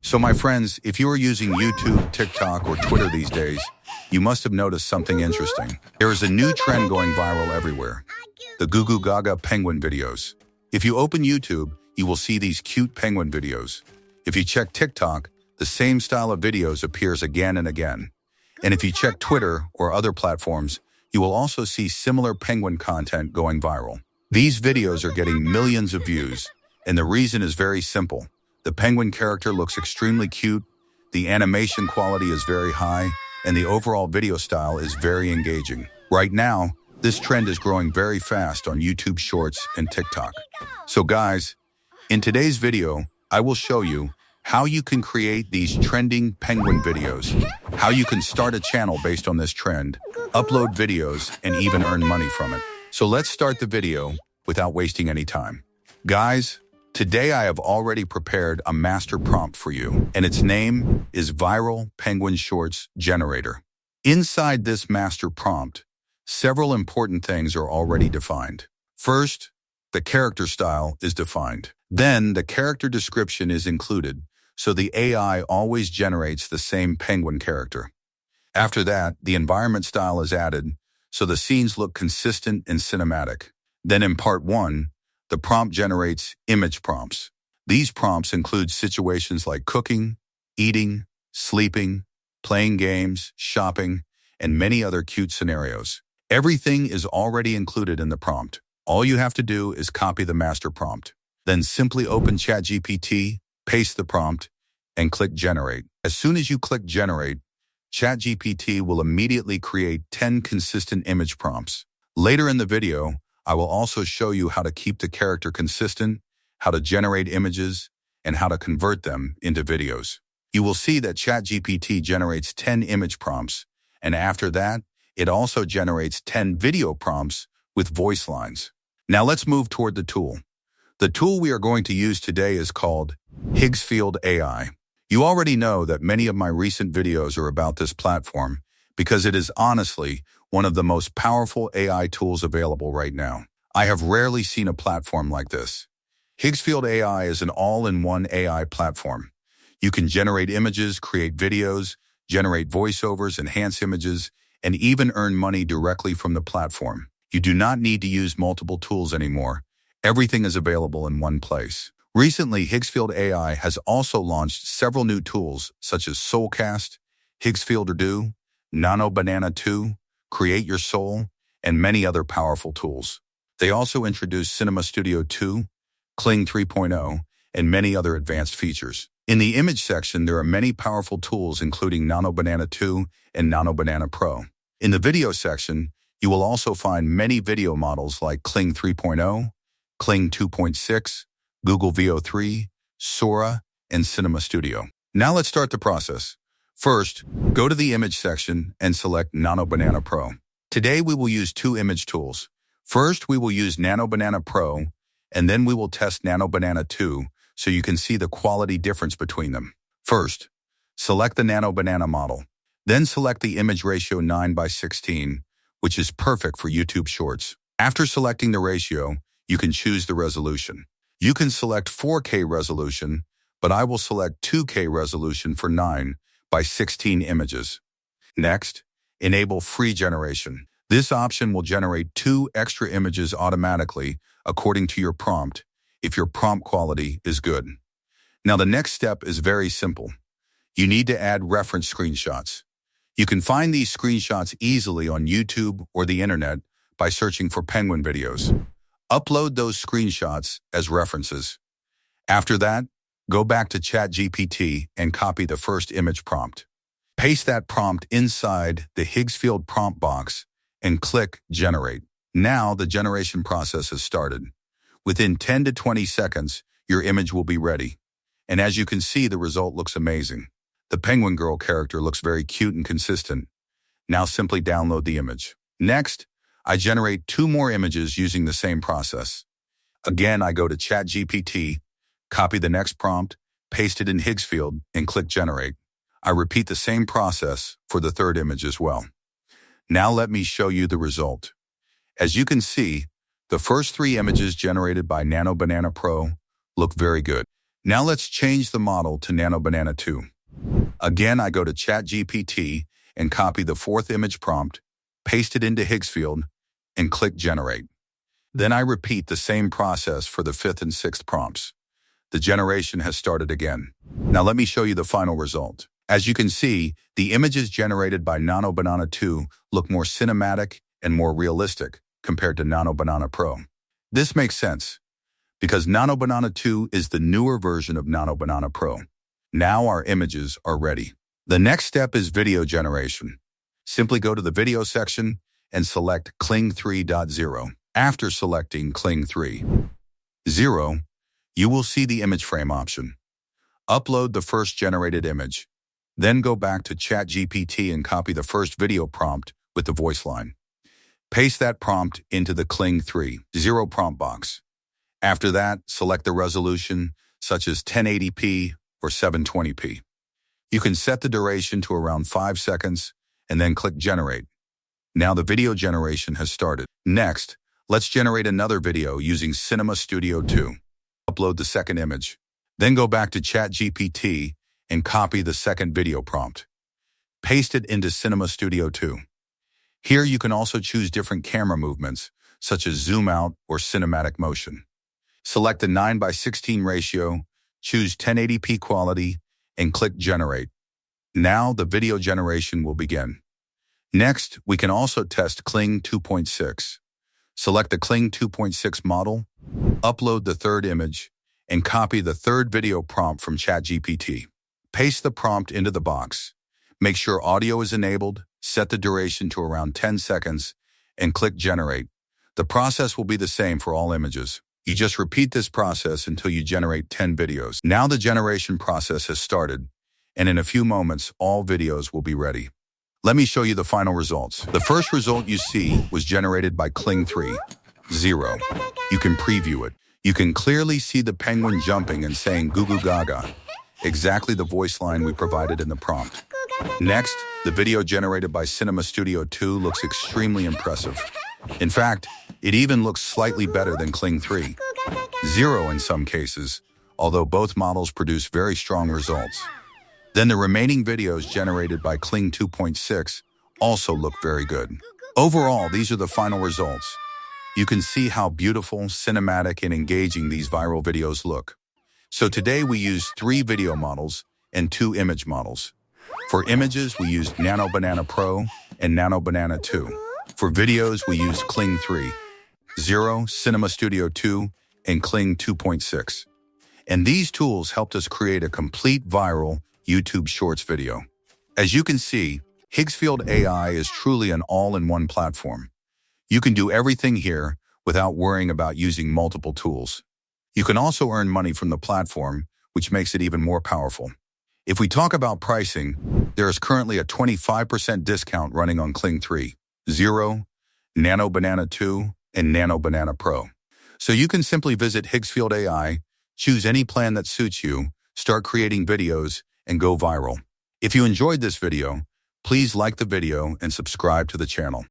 So my friends, if you are using YouTube, TikTok, or Twitter these days, you must have noticed something interesting. There is a new trend going viral everywhere. The Gugugaga penguin videos. If you open YouTube, you will see these cute penguin videos. If you check TikTok, the same style of videos appears again and again. And if you check Twitter or other platforms, you will also see similar penguin content going viral. These videos are getting millions of views, and the reason is very simple. The penguin character looks extremely cute, the animation quality is very high, and the overall video style is very engaging. Right now, this trend is growing very fast on YouTube Shorts and TikTok. So guys, in today's video, I will show you how you can create these trending penguin videos, how you can start a channel based on this trend, upload videos, and even earn money from it. So let's start the video without wasting any time. Guys, today I have already prepared a master prompt for you, and its name is Viral Penguin Shorts Generator. Inside this master prompt, several important things are already defined. First, the character style is defined. Then the character description is included, so the AI always generates the same penguin character. After that, the environment style is added, so the scenes look consistent and cinematic. Then in part 1, the prompt generates image prompts. These prompts include situations like cooking, eating, sleeping, playing games, shopping, and many other cute scenarios. Everything is already included in the prompt. All you have to do is copy the master prompt. Then simply open ChatGPT, paste the prompt, and click Generate. As soon as you click Generate, ChatGPT will immediately create 10 consistent image prompts. Later in the video, I will also show you how to keep the character consistent, how to generate images, and how to convert them into videos. You will see that ChatGPT generates 10 image prompts, and after that, it also generates 10 video prompts with voice lines. Now let's move toward the tool. The tool we are going to use today is called Higsfield AI. You already know that many of my recent videos are about this platform because it is honestly one of the most powerful AI tools available right now. I have rarely seen a platform like this. Higsfield AI is an all-in-one AI platform. You can generate images, create videos, generate voiceovers, enhance images, and even earn money directly from the platform. You do not need to use multiple tools anymore. Everything is available in one place. Recently, Higsfield AI has also launched several new tools such as Soulcast, Higsfield AI, Nano Banana 2, Create Your Soul, and many other powerful tools. They also introduced Cinema Studio 2, Kling 3.0, and many other advanced features. In the image section, there are many powerful tools including Nano Banana 2 and Nano Banana Pro. In the video section, you will also find many video models like Kling 3.0, Kling 2.6, Google VO3, Sora, and Cinema Studio. Now let's start the process. First, go to the image section and select Nano Banana Pro. Today we will use two image tools. First, we will use Nano Banana Pro, and then we will test Nano Banana 2 so you can see the quality difference between them. First, select the Nano Banana model. Then select the image ratio 9:16, which is perfect for YouTube Shorts. After selecting the ratio, you can choose the resolution. You can select 4K resolution, but I will select 2K resolution for 9:16 images. Next, enable free generation. This option will generate 2 extra images automatically according to your prompt if your prompt quality is good. Now the next step is very simple. You need to add reference screenshots. You can find these screenshots easily on YouTube or the internet by searching for penguin videos. Upload those screenshots as references. After that, go back to ChatGPT and copy the first image prompt. Paste that prompt inside the Higsfield prompt box and click Generate. Now the generation process has started. Within 10 to 20 seconds, your image will be ready. And as you can see, the result looks amazing. The penguin girl character looks very cute and consistent. Now simply download the image. Next, I generate 2 more images using the same process. Again, I go to ChatGPT, copy the next prompt, paste it in Higsfield, and click Generate. I repeat the same process for the third image as well. Now let me show you the result. As you can see, the first 3 images generated by Nano Banana Pro look very good. Now let's change the model to Nano Banana 2. Again, I go to ChatGPT and copy the fourth image prompt, paste it into Higgsfield, and click Generate. Then I repeat the same process for the fifth and sixth prompts. The generation has started again. Now let me show you the final result. As you can see, the images generated by Nano Banana 2 look more cinematic and more realistic compared to Nano Banana Pro. This makes sense because Nano Banana 2 is the newer version of Nano Banana Pro. Now our images are ready. The next step is video generation. Simply go to the video section and select Kling 3.0. After selecting Kling 3.0, you will see the image frame option. Upload the first generated image. Then go back to ChatGPT and copy the first video prompt with the voice line. Paste that prompt into the Kling 3.0 prompt box. After that, select the resolution, such as 1080p or 720p. You can set the duration to around 5 seconds and then click Generate. Now the video generation has started. Next, let's generate another video using Cinema Studio 2. Upload the second image. Then go back to ChatGPT and copy the second video prompt. Paste it into Cinema Studio 2. Here you can also choose different camera movements, such as zoom out or cinematic motion. Select the 9:16 ratio, choose 1080p quality, and click Generate. Now the video generation will begin. Next, we can also test Kling 2.6. Select the Kling 2.6 model, upload the third image, and copy the third video prompt from ChatGPT. Paste the prompt into the box. Make sure audio is enabled, set the duration to around 10 seconds, and click Generate. The process will be the same for all images. You just repeat this process until you generate 10 videos. Now the generation process has started, and in a few moments, all videos will be ready. Let me show you the final results. The first result you see was generated by Kling 3.0. You can preview it. You can clearly see the penguin jumping and saying Gugugaga, exactly the voice line we provided in the prompt. Next, the video generated by Cinema Studio 2 looks extremely impressive. In fact, it even looks slightly better than Kling 3.0 in some cases, although both models produce very strong results. Then the remaining videos generated by Kling 2.6 also look very good. Overall, these are the final results. You can see how beautiful, cinematic, and engaging these viral videos look. So today we used 3 video models and 2 image models. For images, we used Nano Banana Pro and Nano Banana 2. For videos, we used Kling 3.0, Cinema Studio 2, and Kling 2.6. And these tools helped us create a complete viral YouTube Shorts video. As you can see, Higsfield AI is truly an all-in-one platform. You can do everything here without worrying about using multiple tools. You can also earn money from the platform, which makes it even more powerful. If we talk about pricing, there is currently a 25% discount running on Kling 3.0, Nano Banana 2, and Nano Banana Pro. So you can simply visit Higsfield AI, choose any plan that suits you, start creating videos, and go viral. If you enjoyed this video, please like the video and subscribe to the channel.